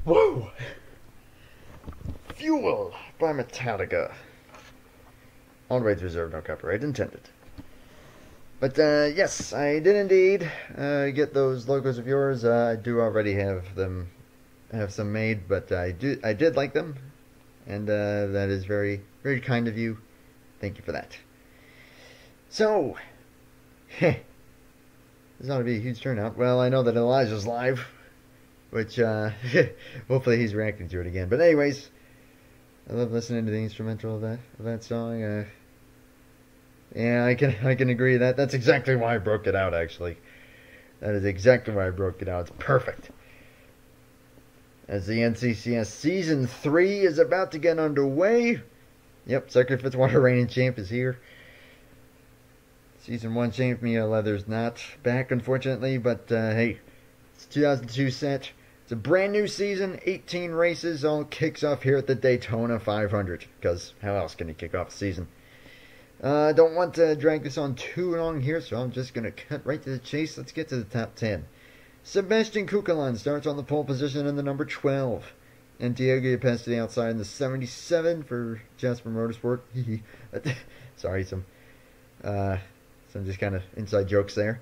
Whoa! Fuel by Metallica. All rights reserved, no copyright intended. But yes, I did indeed get those logos of yours. I do already have some made, but I did like them, and that is very, very kind of you. Thank you for that. So, this ought to be a huge turnout. Well, I know that Elijah's live, which hopefully he's reacting to it again. But anyways, I love listening to the instrumental of that song. Yeah, I can agree that that's exactly why I broke it out. Actually, that is exactly why I broke it out. It's perfect. As the NCCS Season 3 is about to get underway. Yep, Secretary Fitzwater, reigning champ, is here. Season 1 champ Mia Leather's not back, unfortunately, but hey, it's 2002 set. It's a brand new season, 18 races, all kicks off here at the Daytona 500, because how else can you kick off a season? Don't want to drag this on too long here, so I'm just going to cut right to the chase. Let's get to the top 10. Sebastian Kukelan starts on the pole position in the number 12. And Diego Yepes to the outside in the 77 for Jasper Motorsport. Sorry, some just kind of inside jokes there.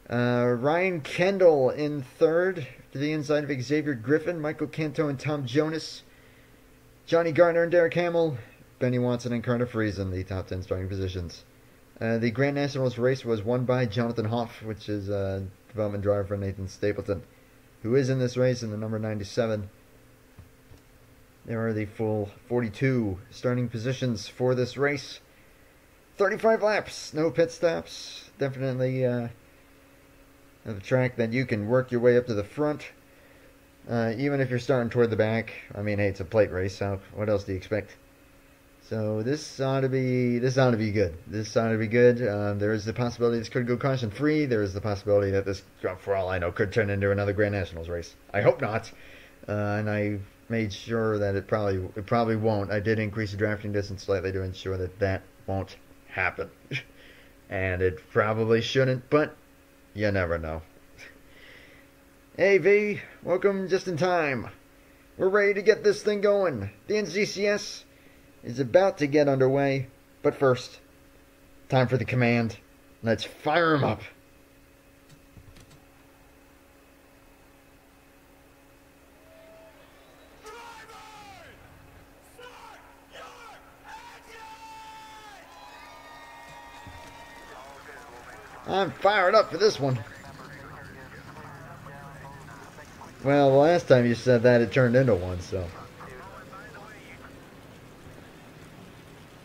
Ryan Kendall in third to the inside of Xavier Griffin, Michael Canto and Tom Jonas. Johnny Gardner and Derek Hamill. Benny Watson and Carter Friesen, the top 10 starting positions. The Grand Nationals race was won by Jonathan Hoff, which is a development driver for Nathan Stapleton, who is in this race in the number 97. There are the full 42 starting positions for this race. 35 laps, no pit stops. Definitely a track that you can work your way up to the front, even if you're starting toward the back. I mean, hey, it's a plate race, so what else do you expect? So this ought to be good. This ought to be good. There is the possibility this could go caution free. There is the possibility that this, for all I know, could turn into another Grand Nationals race. I hope not. And I made sure that it probably won't. I did increase the drafting distance slightly to ensure that that won't happen. And it probably shouldn't, but you never know. Hey V, welcome just in time. We're ready to get this thing going. The NCCS is about to get underway, but first, time for the command. Let's fire him up. I'm fired up for this one. Well, the last time you said that, it turned into one, so.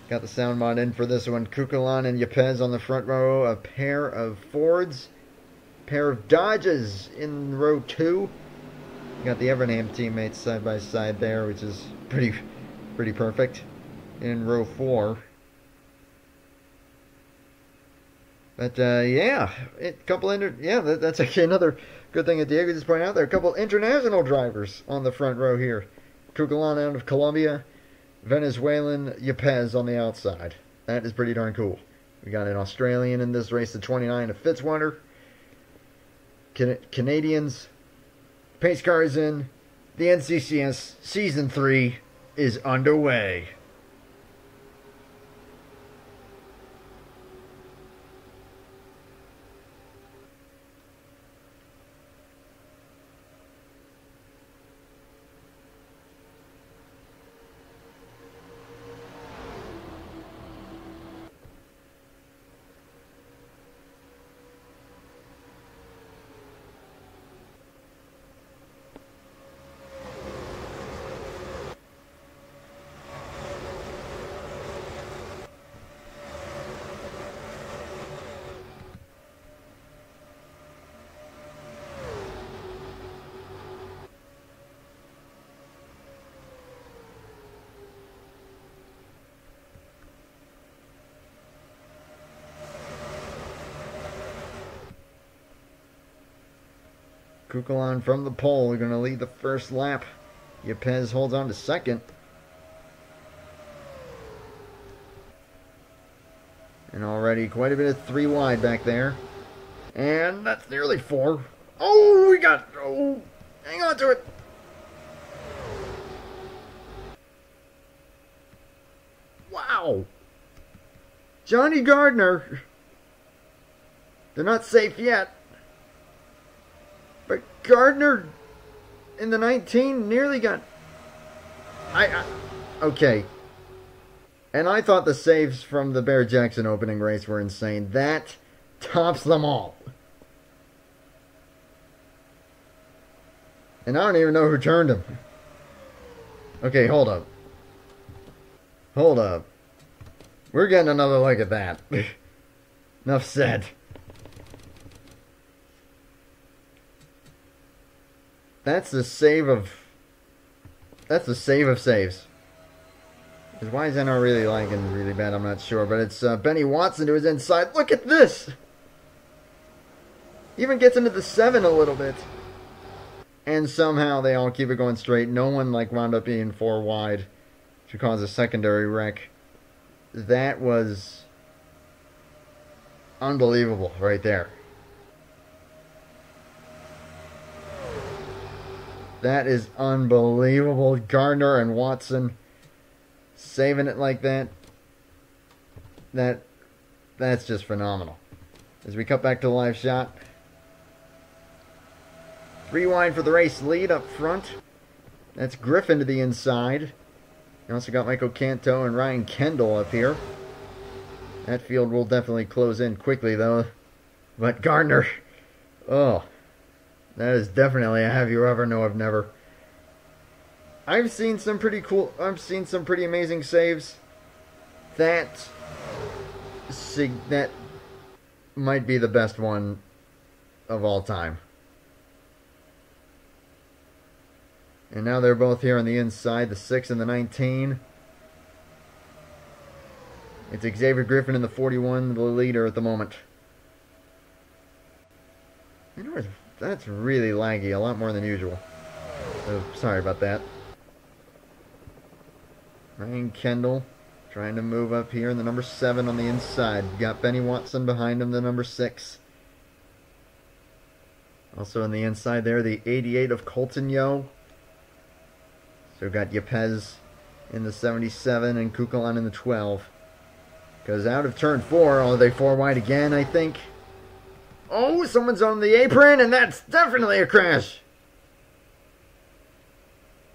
Got the sound mod in for this one. Kukelan and Yepes on the front row. A pair of Fords. Pair of Dodges in row 2. Got the Evernham teammates side by side there, which is pretty perfect. In row 4. But yeah, that's actually another good thing that Diego just pointed out there. A couple international drivers on the front row here. Kukelan out of Colombia. Venezuelan Yepes on the outside. That is pretty darn cool. We got an Australian in this race, the 29 of Fitzwater. Canadians. Pace car is in. The NCCS Season 3 is underway. Kukelan from the pole. We're going to lead the first lap. Yepes holds on to second. And already quite a bit of 3 wide back there. And that's nearly 4. Oh, hang on to it. Johnny Gardner. They're not safe yet. But Gardner in the 19 nearly got... Okay. And I thought the saves from the Bear-Jackson opening race were insane. That tops them all. And I don't even know who turned him. Okay, hold up. Hold up. We're getting another look at that. Enough said. That's the save of... That's the save of saves. Why is NR really lagging really bad? I'm not sure. But it's Benny Watson to his inside. Look at this! Even gets into the 7 a little bit. And somehow they all keep it going straight. No one wound up being 4 wide to cause a secondary wreck. That was unbelievable right there. That is unbelievable. Gardner and Watson saving it like that. That's just phenomenal. As we cut back to the live shot. 3 wide for the race lead up front. That's Griffin to the inside. You also got Michael Canto and Ryan Kendall up here. That field will definitely close in quickly though. But Gardner, oh, that is definitely a have you ever, no I've never. I've seen some pretty amazing saves. That might be the best one of all time. And now they're both here on the inside, the 6 and the 19. It's Xavier Griffin in the 41, the leader at the moment. You know, that's really laggy, a lot more than usual. So, sorry about that. Ryan Kendall trying to move up here in the number 7 on the inside. Got Benny Watson behind him, the number 6. Also on the inside there, the 88 of Colton Yo. So we've got Yepez in the 77 and Kukulon in the 12. Goes out of turn 4. Oh, they 4 wide again, I think. Oh, someone's on the apron, and that's definitely a crash.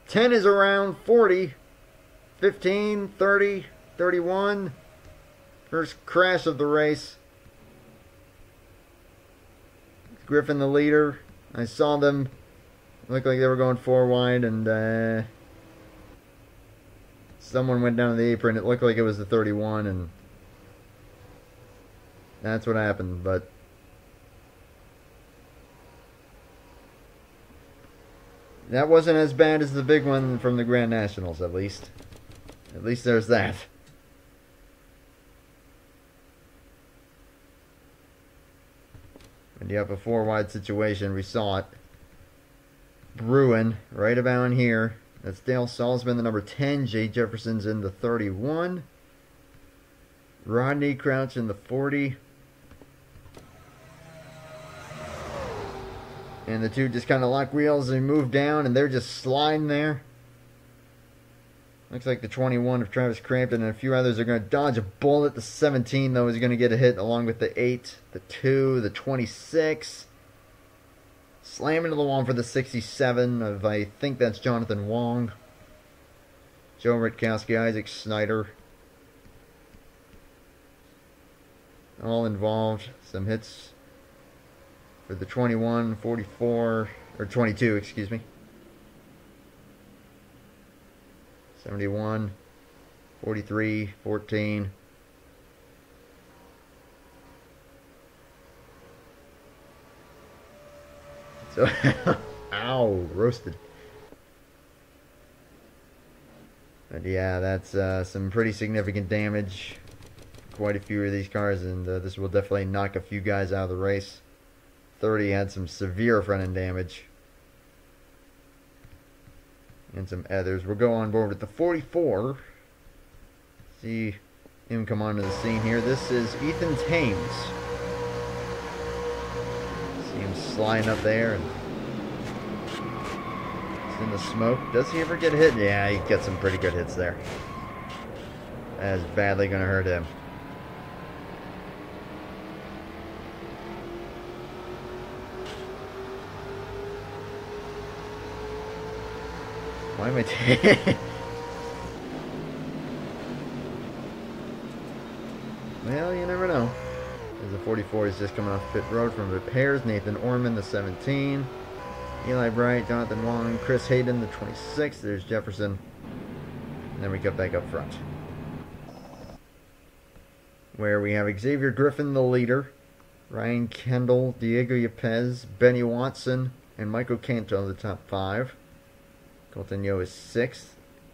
10 is around 40. 15, 30, 31. First crash of the race. Griffin the leader. I saw them. Looked like they were going 4 wide, and someone went down to the apron. It looked like it was the 31, and that's what happened. But that wasn't as bad as the big one from the Grand Nationals, at least. At least there's that. And you have a 4 wide situation. We saw it brewing right about in here. That's Dale Salzman, the number 10. Jay Jefferson's in the 31. Rodney Crouch in the 40. And the two just kind of lock wheels and move down, and they're just sliding there. Looks like the 21 of Travis Crampton and a few others are going to dodge a bullet. The 17, though, is going to get a hit along with the 8, the 2, the 26. Slam into the wall for the 67 of, I think that's Jonathan Wong. Joe Rutkowski, Isaac Snyder. All involved. Some hits for the 21, 44, or 22, excuse me. 71, 43, 14. So, ow, roasted. But yeah, that's some pretty significant damage. Quite a few of these cars, and this will definitely knock a few guys out of the race. 30 had some severe front-end damage. And some others. We'll go on board with the 44. See him come onto the scene here. This is Ethan Thames. See him sliding up there, and he's in the smoke. Does he ever get hit? Yeah, he gets some pretty good hits there. That is badly going to hurt him. Why am I Well, you never know. As the 44 is just coming off pit road from repairs. Nathan Orman, the 17. Eli Bright, Jonathan Wong, Chris Hayden, the 26. There's Jefferson. And then we cut back up front, where we have Xavier Griffin, the leader. Ryan Kendall, Diego Yepez, Benny Watson, and Michael Canto, the top 5. Colton Yo is 6th.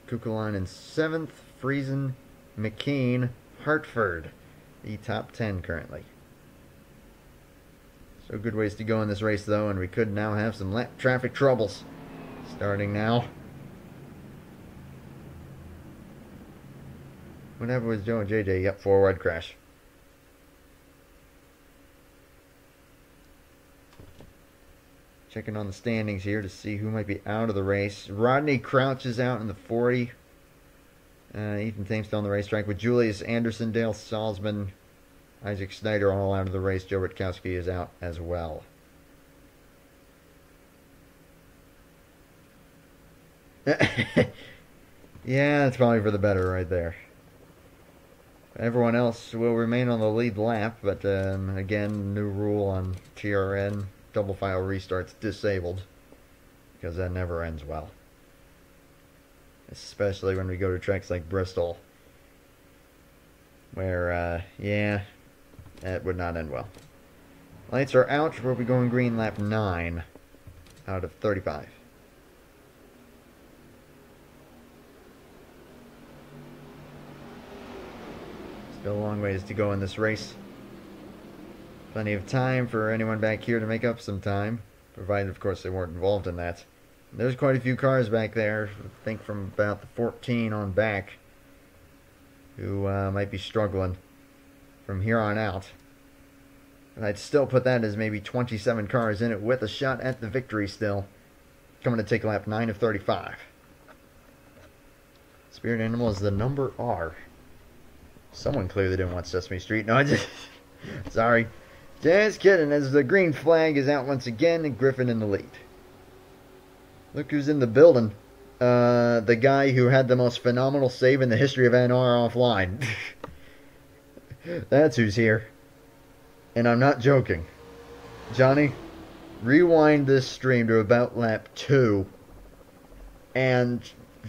Kukulainen 7th. Friesen, McKean, Hartford, the top 10 currently. So good ways to go in this race, though, and we could now have some lap traffic troubles. Starting now. What happened with Joe and JJ? Yep, forward crash. Checking on the standings here to see who might be out of the race. Rodney Crouch is out in the 40. Ethan Thames still on the racetrack with Julius Anderson, Dale Salzman, Isaac Snyder all out of the race. Joe Rutkowski is out as well. Yeah, that's probably for the better right there. Everyone else will remain on the lead lap, but again, new rule on TRN. Double file restarts disabled, because that never ends well. Especially when we go to tracks like Bristol, where, yeah, that would not end well. Lights are out. We'll be going green lap 9 out of 35. Still a long ways to go in this race. Plenty of time for anyone back here to make up some time, provided, of course, they weren't involved in that. There's quite a few cars back there, I think from about the 14 on back, who might be struggling from here on out. And I'd still put that as maybe 27 cars in it with a shot at the victory still. Coming to take lap 9 of 35. Spirit Animal is the number R. Someone clearly didn't want Sesame Street. No, I just... Sorry. Just kidding, as the green flag is out once again, and Griffin in the lead. Look who's in the building. The guy who had the most phenomenal save in the history of NR offline. That's who's here. And I'm not joking. Johnny, rewind this stream to about lap 2. And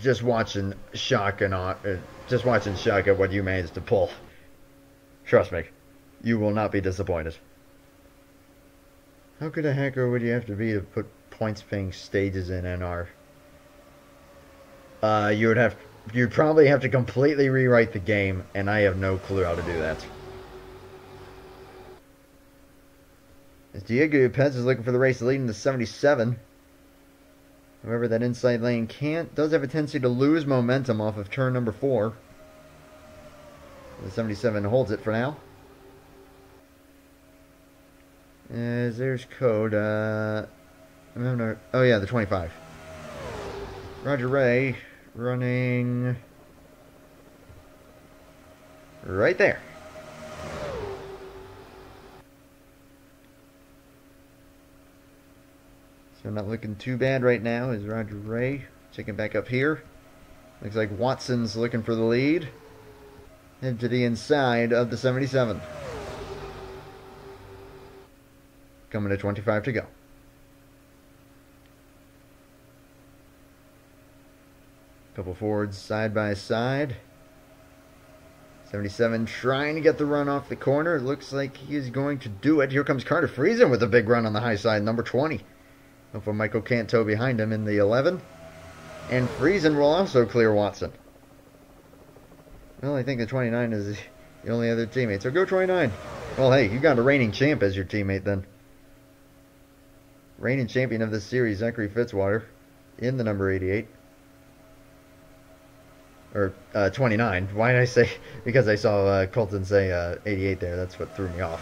just watching shock and just watching shock at what you managed to pull. Trust me, you will not be disappointed. How good a hacker would you have to be to put points paying stages in NR? You'd probably have to completely rewrite the game, and I have no clue how to do that. As Diego Pez is looking for the race lead in the 77. However, that inside lane does have a tendency to lose momentum off of turn number 4. The 77 holds it for now. As there's code, oh yeah, the 25. Roger Ray running right there. So not looking too bad right now is Roger Ray. Checking back up here. Looks like Watson's looking for the lead. Head to the inside of the 77. Coming to 25 to go. Couple forwards side by side. 77 trying to get the run off the corner. It looks like he is going to do it. Here comes Carter Friesen with a big run on the high side, number 20. For Michael Canto behind him in the 11. And Friesen will also clear Watson. Well, I think the 29 is the only other teammate. So go 29. Well, hey, you got a reigning champ as your teammate then. Reigning champion of this series, Zachary Fitzwater, in the number 88. Or 29. Why did I say? Because I saw Colton say 88 there. That's what threw me off.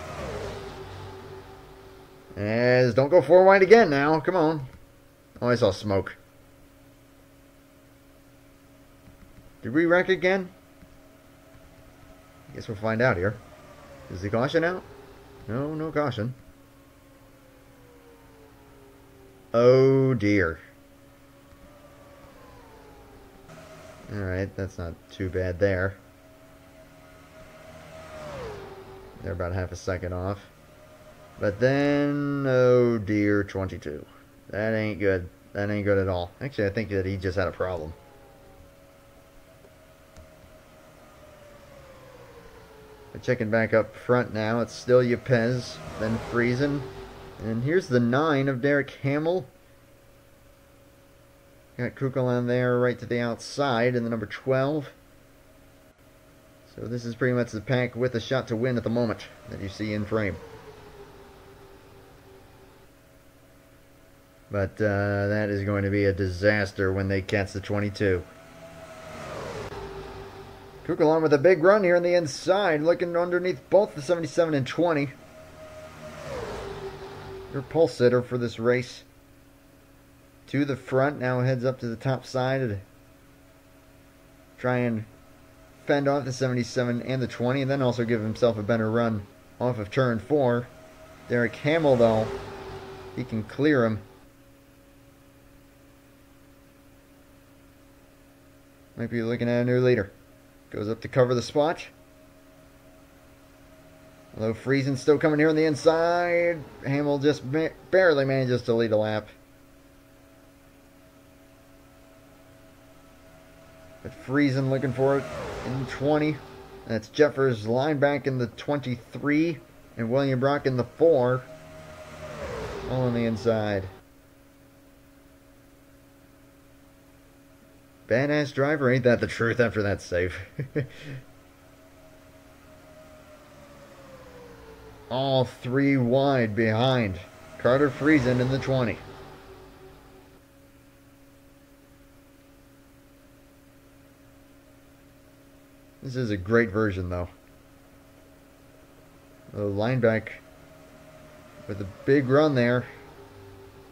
As don't go 4 wide again now. Come on. Oh, I saw smoke. Did we wreck again? Guess we'll find out here. Is the caution out? No, no caution. Oh dear. Alright, that's not too bad there. They're about half a second off. But then, oh dear, 22. That ain't good. That ain't good at all. Actually, I think that he just had a problem. But checking back up front now, it's still Yepes, then Friesen. And here's the 9 of Derek Hamill. Got Kukelan there right to the outside in the number 12. So this is pretty much the pack with a shot to win at the moment that you see in frame. But that is going to be a disaster when they catch the 22. Kukelan with a big run here on the inside, looking underneath both the 77 and 20. Your pole sitter for this race. To the front, now heads up to the top side to try and fend off the 77 and the 20, and then also give himself a better run off of turn 4. Derek Hamill, though, he can clear him. Might be looking at a new leader. Goes up to cover the spot. Although Friesen's still coming here on the inside. Hamill just barely manages to lead a lap. But Friesen looking for it in 20. That's Jeffers line back in the 23. And William Brock in the 4. All on the inside. Badass driver, ain't that the truth after that save? All 3 wide behind Carter Friesen in the 20. This is a great version, though. The lineback with a big run there.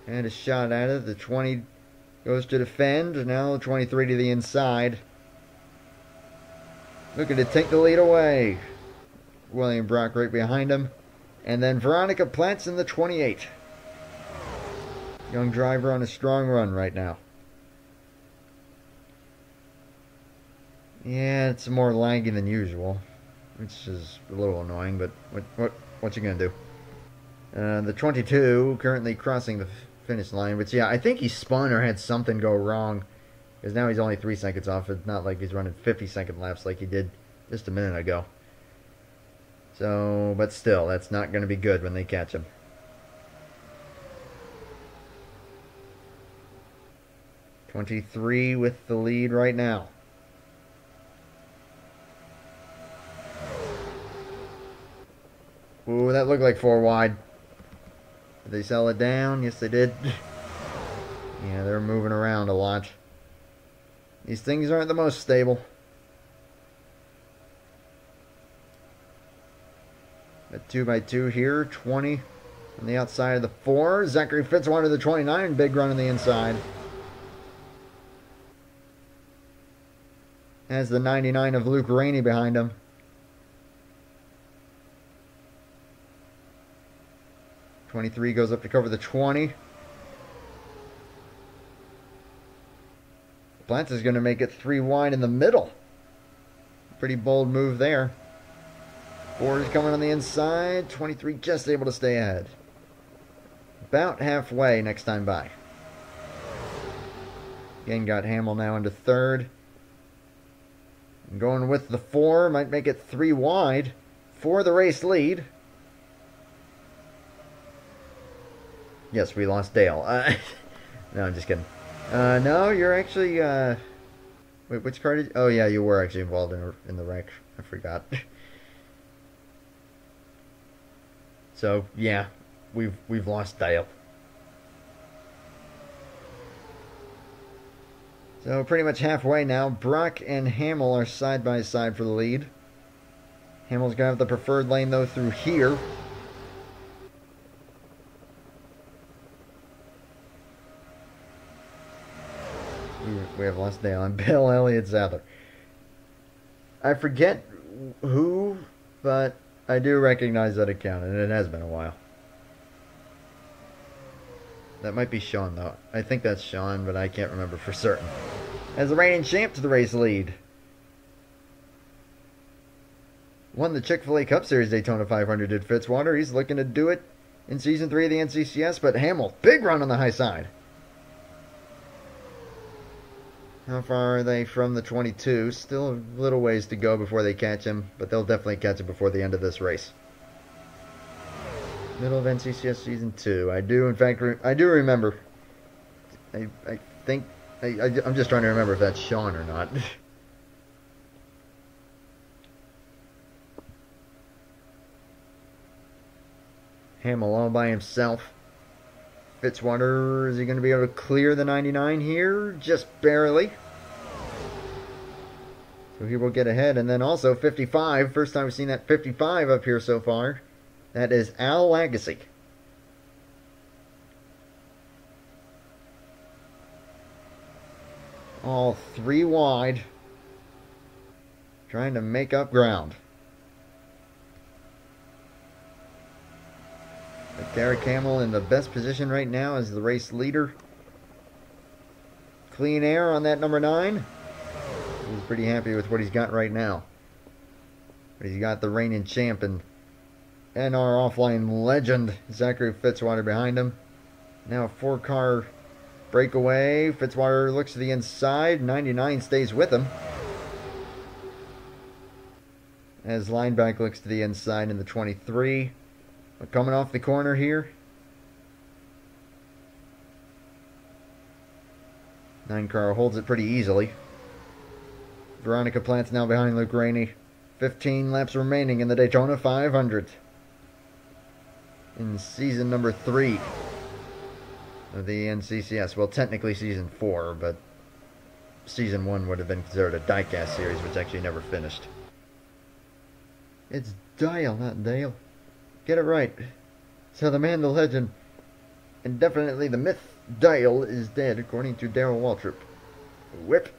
And a shot at it. The 20 goes to defend. Now 23 to the inside. Looking to take the lead away. William Brock right behind him. And then Veronica Plants in the 28. Young driver on a strong run right now. Yeah, it's more laggy than usual, which is a little annoying, but what you gonna do? The 22 currently crossing the finish line, but yeah, I think he spun or had something go wrong, because now he's only 3 seconds off. It's not like he's running 50-second laps like he did just a minute ago. So, but still, that's not going to be good when they catch him. "23 with the lead right now. Ooh, that looked like 4 wide. Did they sell it down? Yes, they did. Yeah, they're moving around a lot. These things aren't the most stable. A 2x2 here, 20 on the outside of the 4. Zachary Fitzwater to the 29, big run on the inside. Has the 99 of Luke Rainey behind him. "23 goes up to cover the 20. Plants is going to make it 3 wide in the middle. Pretty bold move there. 4 is coming on the inside. 23 just able to stay ahead. About halfway next time by. Again, got Hamill now into 3rd. And going with the 4 might make it 3 wide for the race lead. Yes, we lost Dale. No, I'm just kidding. No, you're actually... wait, which car did... Oh, yeah, you were actually involved in the wreck. I forgot. So, yeah, we've lost Dale. So, pretty much halfway now. Brock and Hamill are side by side for the lead. Hamill's going to have the preferred lane, though, through here. We have lost Dale and Bill Elliott Sather. I forget who, but I do recognize that account, and it has been a while. That might be Sean, though. I think that's Sean, but I can't remember for certain. as the reigning champ to the race lead. Won the Chick-fil-A Cup Series Daytona 500 did Fitzwater. He's looking to do it in Season 3 of the NCCS, but Hamill, big run on the high side. How far are they from the 22? Still a little ways to go before they catch him, but they'll definitely catch him before the end of this race. Middle of NCCS Season 2. I do, in fact, I do remember. I think, I'm just trying to remember if that's Sean or not. Hamill all by himself. Fitzwater, is he going to be able to clear the 99 here? Just barely. So he will get ahead. And then also 55. First time we've seen that 55 up here so far. That is Al Lagasse. All 3 wide. Trying to make up ground. But Derek Hamill in the best position right now as the race leader. Clean air on that number 9. He's pretty happy with what he's got right now. But he's got the reigning champ and our offline legend, Zachary Fitzwater, behind him. Now a 4-car breakaway. Fitzwater looks to the inside. 99 stays with him. As Lineback looks to the inside in the 23. We're coming off the corner here. 9-car holds it pretty easily. Veronica Plant's now behind Luke Rainey. 15 laps remaining in the Daytona 500. In season number 3 of the NCCS. Well, technically season 4, but season 1 would have been considered a diecast series, which actually never finished. It's Dial, not Dale. Get it right. So the man, the legend, and definitely the myth, Dial, is dead, according to Darrell Waltrip. Whip.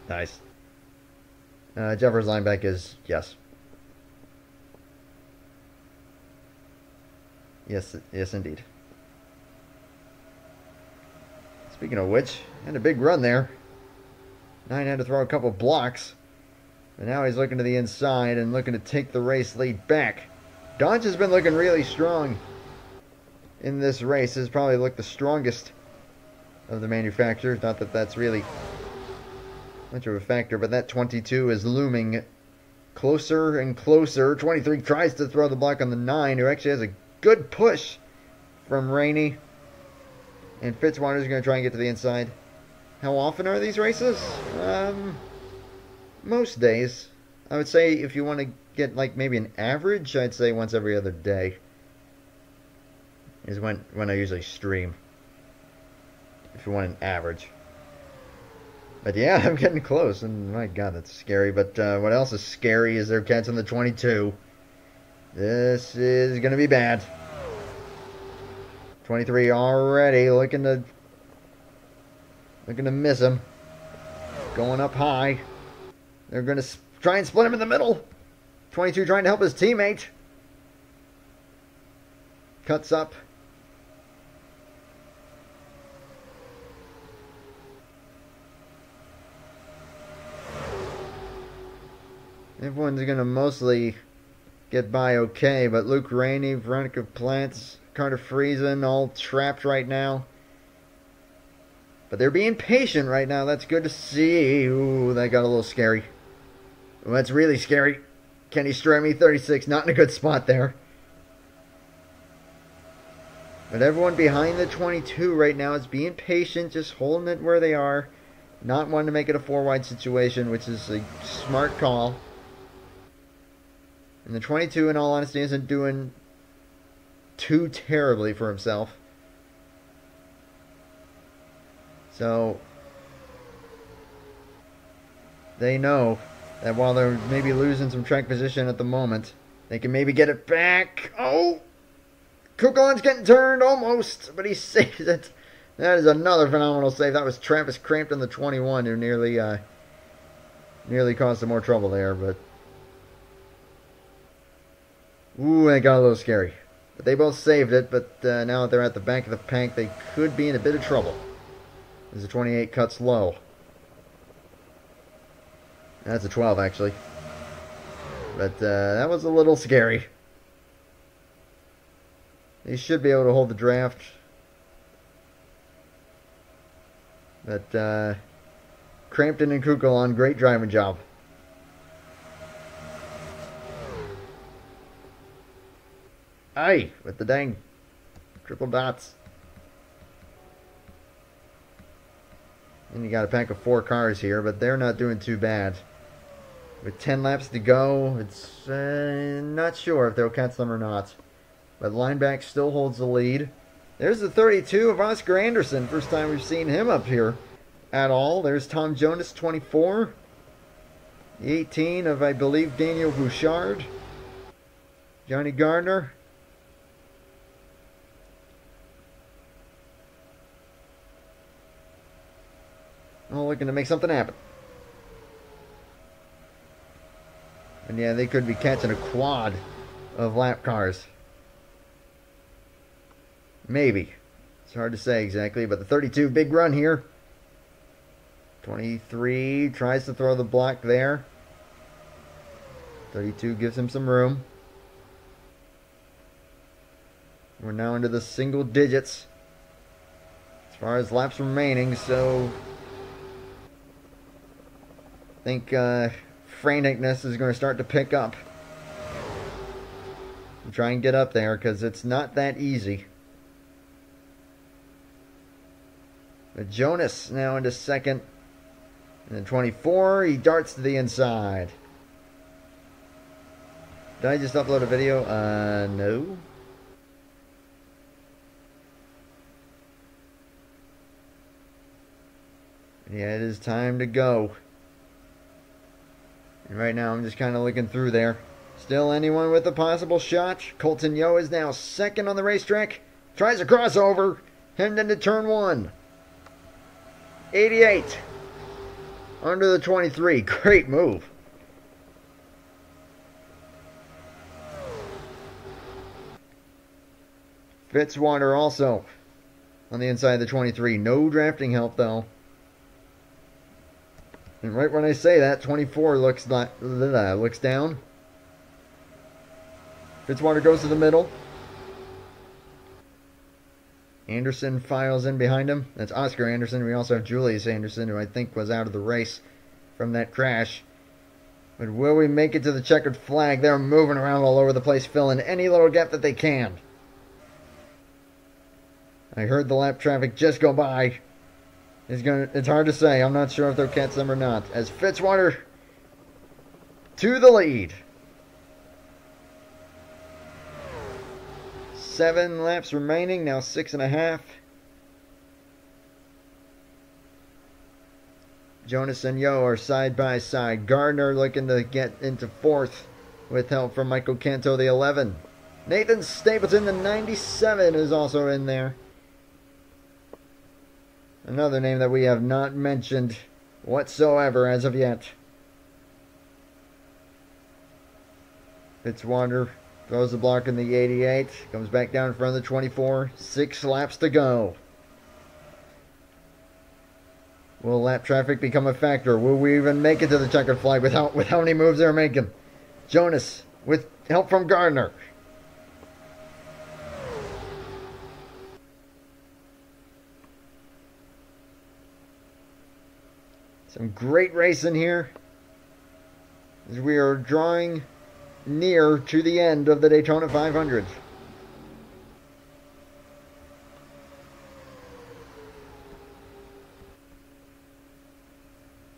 Nice. Jeffers Lineback is yes. Yes, indeed. Speaking of which, had a big run there. 9 had to throw a couple blocks. But now he's looking to the inside and looking to take the race lead back. Dodge has been looking really strong in this race. Has probably looked the strongest of the manufacturers. Not that that's really much of a factor, but that 22 is looming closer and closer. 23 tries to throw the block on the 9, who actually has a good push from Rainey. And Fitzwater is going to try and get to the inside. How often are these races? Most days. I would say if you want to get like maybe an average, I'd say once every other day is when I usually stream. If you want an average. But yeah, I'm getting close, and my god, that's scary. But what else is scary is they're catching the 22. This is going to be bad. 23 already looking to miss him. Going up high. They're going to try and split him in the middle. 22 trying to help his teammate. Cuts up. Everyone's going to mostly get by okay, but Luke Rainey, Veronica Plants, Carter Friesen, all trapped right now. But they're being patient right now. That's good to see. Ooh, that got a little scary. Well, that's really scary. Kenny Stremme, 36, not in a good spot there. But everyone behind the 22 right now is being patient, just holding it where they are. Not wanting to make it a 4-wide situation, which is a smart call. And the 22, in all honesty, isn't doing too terribly for himself. So they know that while they're maybe losing some track position at the moment, they can maybe get it back. Oh! Kukon's getting turned almost, but he saves it. That is another phenomenal save. That was Travis Crampton, the 21, who nearly caused some more trouble there, but ooh, that got a little scary. But they both saved it, but now that they're at the back of the pack, they could be in a bit of trouble. As the 28 cuts low. That's a 12, actually. But that was a little scary. They should be able to hold the draft. But Crampton and Kukulon, great driving job. Aye, with the dang triple dots. And you got a pack of 4 cars here, but they're not doing too bad. With 10 laps to go, it's not sure if they'll catch them or not. But Lineback still holds the lead. There's the 32 of Oscar Anderson. First time we've seen him up here at all. There's Tom Jonas, 24. The 18 of, I believe, Daniel Bouchard. Johnny Gardner. All looking to make something happen. And yeah, they could be catching a quad of lap cars. Maybe. It's hard to say exactly, but the 32, big run here. 23 tries to throw the block there. 32 gives him some room. We're now into the single digits as far as laps remaining, so I think franticness is going to start to pick up. And try and get up there because it's not that easy. But Jonas now into second. And then 24, he darts to the inside. Did I just upload a video? No. Yeah, it is time to go. And right now I'm just kind of looking through there. Still anyone with a possible shot? Colton Yo is now second on the racetrack. Tries a crossover. Heading into turn 1. 88. Under the 23. Great move. Fitzwater also on the inside of the 23. No drafting help though. And right when I say that, 24 looks down. Fitzwater goes to the middle. Anderson files in behind him. That's Oscar Anderson. We also have Julius Anderson, who I think was out of the race from that crash. But will we make it to the checkered flag? They're moving around all over the place, filling any little gap that they can. I heard the lap traffic just go by. It's hard to say. I'm not sure if they'll catch them or not. As Fitzwater to the lead. 7 laps remaining. Now 6.5. Jonas and Yo are side by side. Gardner looking to get into 4th with help from Michael Canto, the 11. Nathan Stapleton, the 97, is also in there. Another name that we have not mentioned whatsoever as of yet. Fitzwater throws the block in the 88. Comes back down in front of the 24. 6 laps to go. Will lap traffic become a factor? Will we even make it to the checkered flag with how many moves they're making? Jonas with help from Gardner. Some great racing here as we are drawing near to the end of the Daytona 500.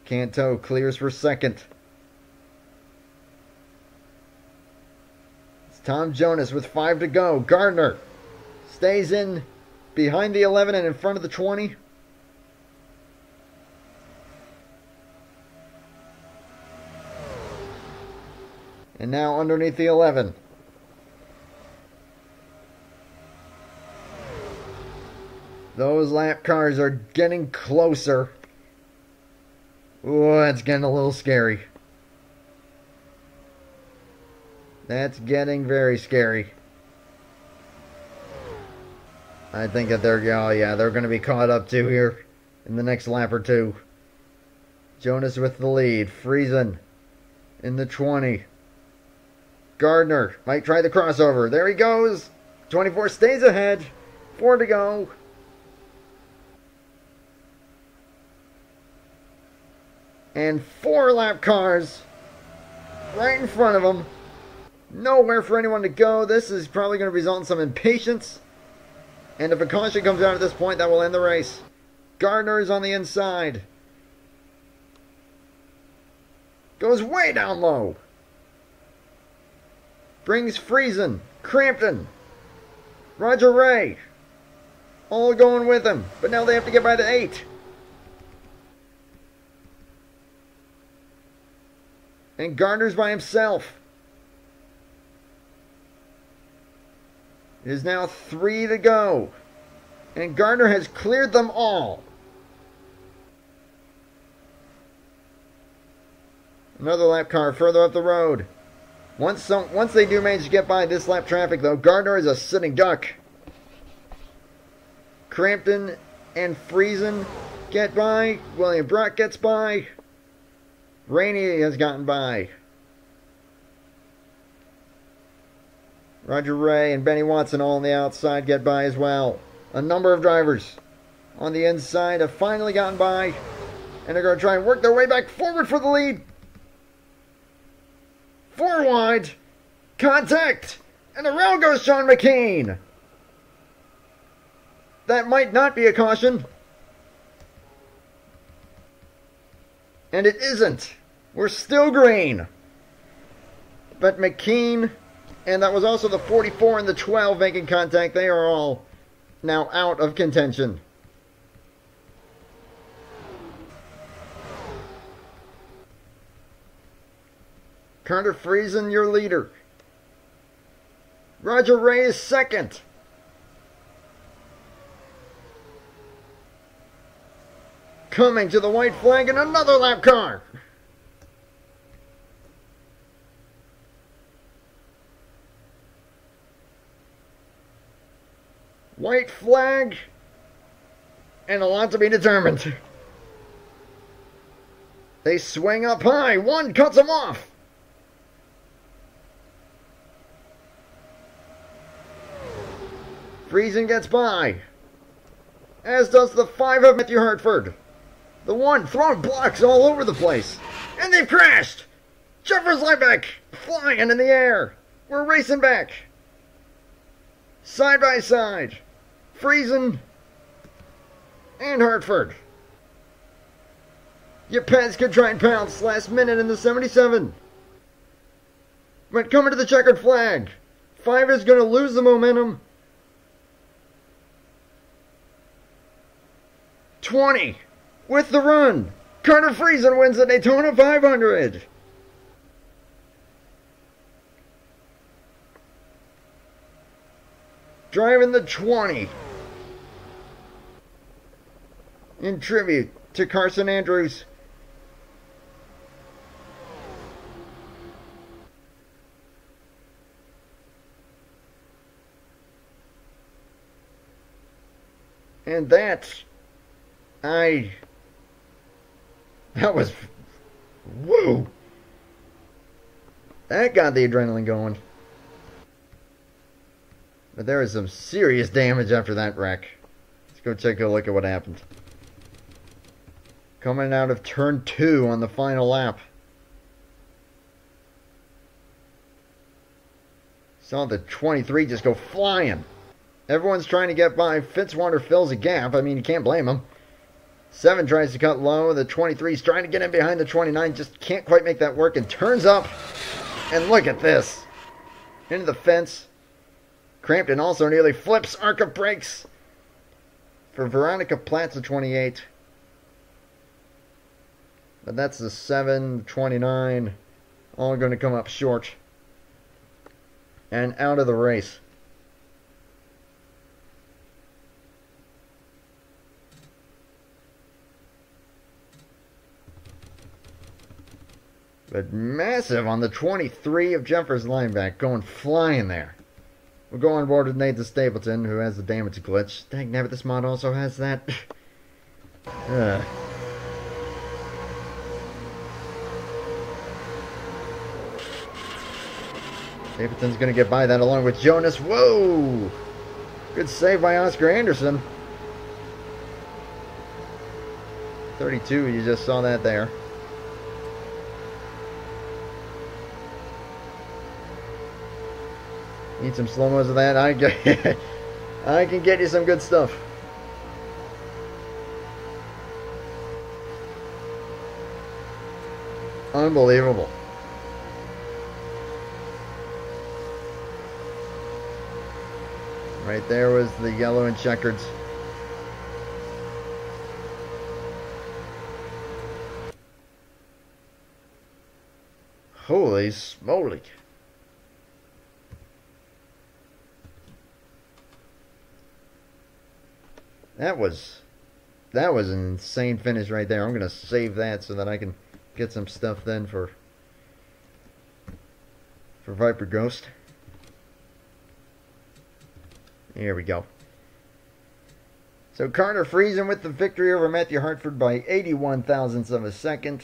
Canto clears for second. It's Tom Jonas with 5 to go. Gardner stays in behind the 11 and in front of the 20. And now underneath the 11. Those lap cars are getting closer. Ooh, that's getting a little scary. That's getting very scary. I think that they're going to be caught up to here in the next lap or two. Jonas with the lead. Friesen in the 20. Gardner might try the crossover. There he goes. 24 stays ahead. 4 to go. And 4 lap cars right in front of him. Nowhere for anyone to go. This is probably going to result in some impatience. And if a caution comes out at this point, that will end the race. Gardner is on the inside. Goes way down low. Brings Friesen, Crampton, Roger Ray, all going with him. But now they have to get by the 8. And Gardner's by himself. It is now 3 to go. And Gardner has cleared them all. Another lap car further up the road. Once they do manage to get by this lap traffic, though, Gardner is a sitting duck. Crampton and Friesen get by. William Brock gets by. Rainey has gotten by. Roger Ray and Benny Watson all on the outside get by as well. A number of drivers on the inside have finally gotten by. And they're going to try and work their way back forward for the lead. 4 wide. Contact. And around goes Sean McKean. That might not be a caution. And it isn't. We're still green. But McKean, and that was also the 44 and the 12 making contact. They are all now out of contention. Carter Friesen, your leader. Roger Ray is second. Coming to the white flag in another lap car. White flag. And a lot to be determined. They swing up high. One cuts them off. Friesen gets by. As does the 5 of Matthew Hartford. The 1 throwing blocks all over the place. And they've crashed. Jeffers Liebeck flying in the air. We're racing back. Side by side. Friesen and Hartford. Yepes could try and pounce last minute in the 77. But coming to the checkered flag. 5 is going to lose the momentum. 20 with the run. Carter Friesen wins the Daytona 500. Driving the 20. In tribute to Carson Andrews. And that was, whoa. That got the adrenaline going. But there was some serious damage after that wreck. Let's go take a look at what happened. Coming out of turn 2 on the final lap. Saw the 23 just go flying. Everyone's trying to get by. Fitzwater fills a gap. I mean, you can't blame him. 7 tries to cut low. The 23's trying to get in behind the 29. Just can't quite make that work and turns up. And look at this. Into the fence. Crampton also nearly flips. Arca brakes for Veronica Platt's the 28. But that's the 7, 29. All going to come up short. And out of the race. But massive on the 23 of Jeffers Liebeck, going flying there. We'll go on board with Nathan Stapleton, who has the damage glitch. Dang nabbit, this mod also has that. Stapleton's going to get by that along with Jonas. Whoa! Good save by Oscar Anderson. 32, you just saw that there. Need some slow-mos of that? I can get you some good stuff. Unbelievable. Right there was the yellow and checkered. Holy smoly. That was an insane finish right there. I'm going to save that so that I can get some stuff then for Viper Ghost. Here we go. So Carter Friesen with the victory over Matthew Hartford by 81 thousandths of a second.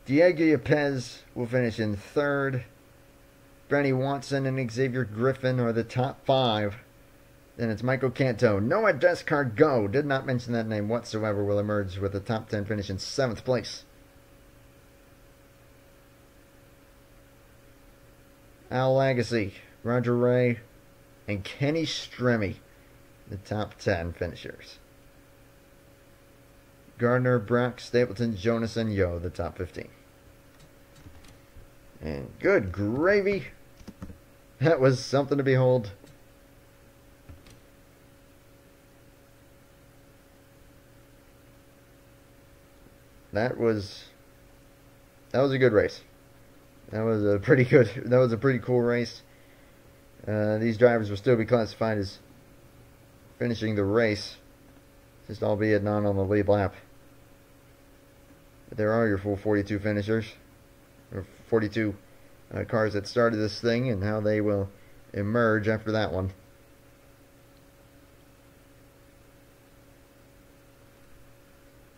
Diego Yepes will finish in third. Brenny Watson and Xavier Griffin are the top five. Then it's Michael Canto. Noah Descargo, did not mention that name whatsoever, will emerge with a top 10 finish in 7th place. Al Lagasse, Roger Ray, and Kenny Stremme, the top 10 finishers. Gardner, Brock, Stapleton, Jonas, and Yo, the top 15. And good gravy. That was something to behold. That was a good race. That was a pretty cool race. These drivers will still be classified as finishing the race, just albeit not on the lead lap. But there are your full 42 finishers, or 42 cars that started this thing, and how they will emerge after that one.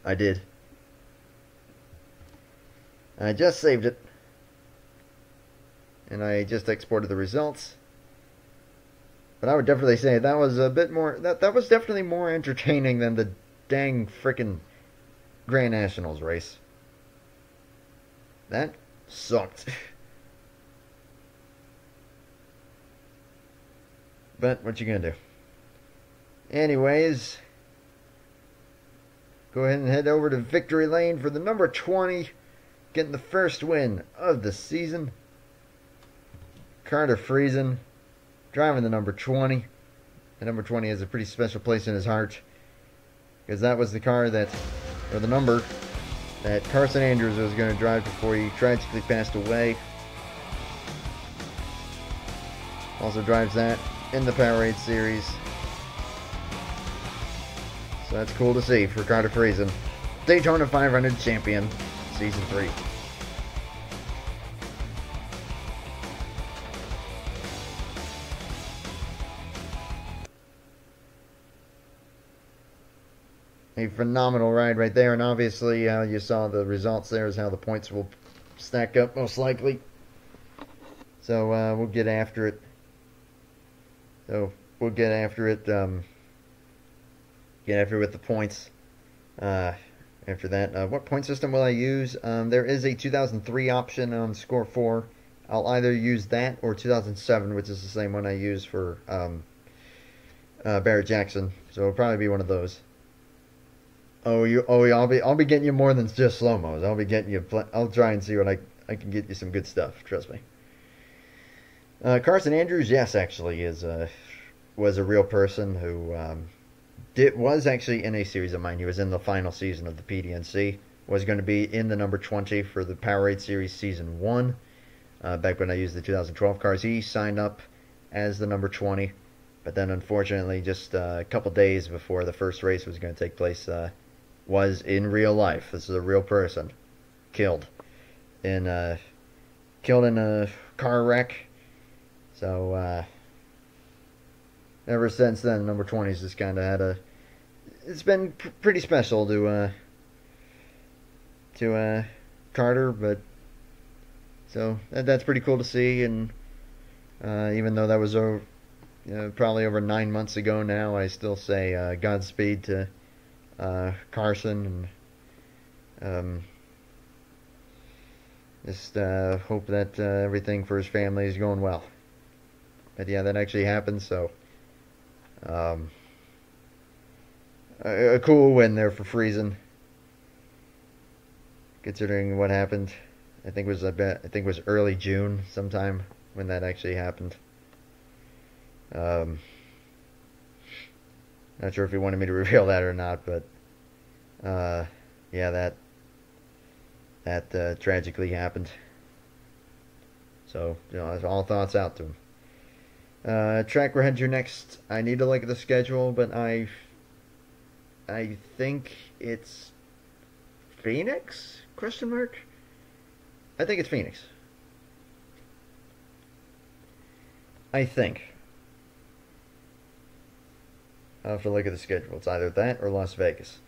I did. I just saved it, and I just exported the results. But I would definitely say that was a bit more. That was definitely more entertaining than the dang frickin' Grand Nationals race. That sucked. But what you gonna do? Anyways, go ahead and head over to Victory Lane for the number 20. Getting the first win of the season. Carter Friesen driving the number 20. The number 20 has a pretty special place in his heart, because that was the car the number that Carson Andrews was going to drive before he tragically passed away. Also drives that in the Powerade Series. So that's cool to see for Carter Friesen. Daytona 500 champion. Season 3. A phenomenal ride right there, and obviously you saw the results there is how the points will stack up most likely. So we'll get after it. Get after it with the points. After that, what point system will I use? There is a 2003 option on Score 4. I'll either use that or 2007, which is the same one I use for Barrett Jackson. So it'll probably be one of those. I'll be getting you more than just slow-mos. I'll be getting you. I'll try and see what I can get you some good stuff. Trust me. Carson Andrews, yes, actually was a real person who. Was actually in a series of mine. He was in the final season of the PDNC. Was going to be in the number 20 for the Powerade Series Season 1. Back when I used the 2012 cars. He signed up as the number 20. But then unfortunately, just a couple days before the first race was going to take place, was in real life. This is a real person. Killed in a car wreck. So, ever since then, number 20's just kind of had a. It's been pretty special to Carter, but so that's pretty cool to see. And even though that was probably over 9 months ago now, I still say Godspeed to Carson, and just hope that everything for his family is going well. But yeah, that actually happened, so a cool win there for Friesen, considering what happened. I think it was early June sometime when that actually happened. Not sure if he wanted me to reveal that or not, but yeah, that tragically happened. So, all thoughts out to him. Track we're heading to next. I need to look at the schedule, but I think it's Phoenix? Question mark? I think it's Phoenix. I think. I'll have to look at the schedule. It's either that or Las Vegas.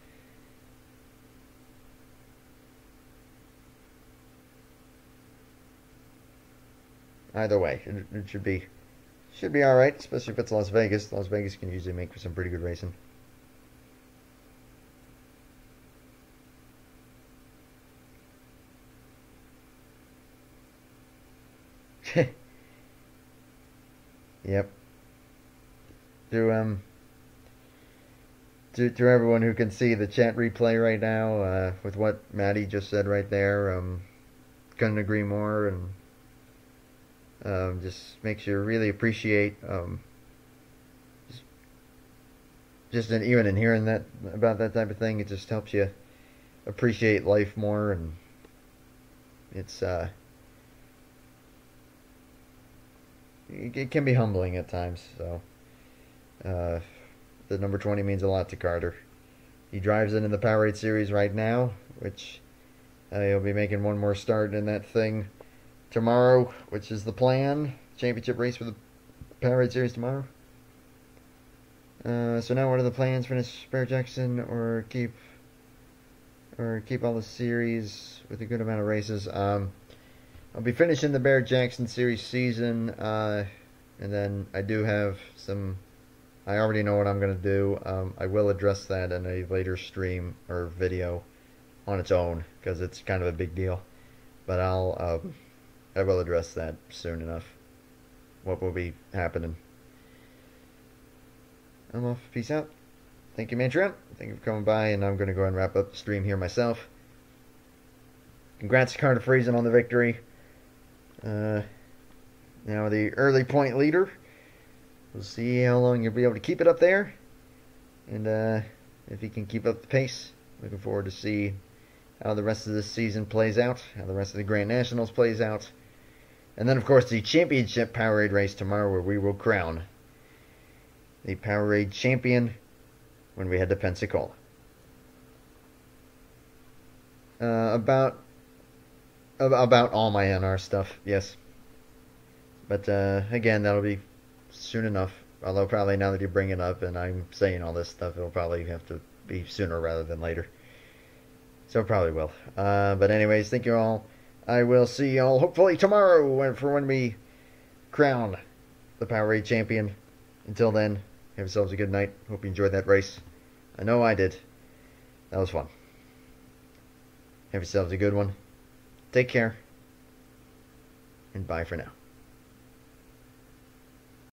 Either way, it should be all right, especially if it's Las Vegas. Las Vegas can usually make for some pretty good racing. Yep. To everyone who can see the chat replay right now, with what Maddie just said right there, couldn't agree more, and just makes you really appreciate even in hearing that about that type of thing, it just helps you appreciate life more, and it's it can be humbling at times. So the number 20 means a lot to Carter. He drives it in the Powerade Series right now, which he'll be making one more start in that thing tomorrow, which is the plan. Championship race for the Powerade Series tomorrow. So now what are the plans? Finish Bear Jackson or keep all the series with a good amount of races? I'll be finishing the Bear Jackson Series season, and then I do have some. I already know what I'm going to do. I will address that in a later stream or video on its own, because it's kind of a big deal. But I will address that soon enough. What will be happening. I'm off. Peace out. Thank you, Mantrent. Thank you for coming by, and I'm going to go ahead and wrap up the stream here myself. Congrats to Carter Friesen on the victory. Now the early point leader. We'll see how long you'll be able to keep it up there, and if he can keep up the pace. Looking forward to see how the rest of this season plays out, how the rest of the Grand Nationals plays out, and then of course the championship Powerade race tomorrow, where we will crown the Powerade champion when we head to Pensacola. About all my NR stuff, yes. But again, that'll be soon enough. Although probably now that you bring it up and I'm saying all this stuff, it'll probably have to be sooner rather than later. So it probably will. But anyways, thank you all. I will see you all hopefully tomorrow for when we crown the Powerade champion. Until then, have yourselves a good night. Hope you enjoyed that race. I know I did. That was fun. Have yourselves a good one. Take care. And bye for now.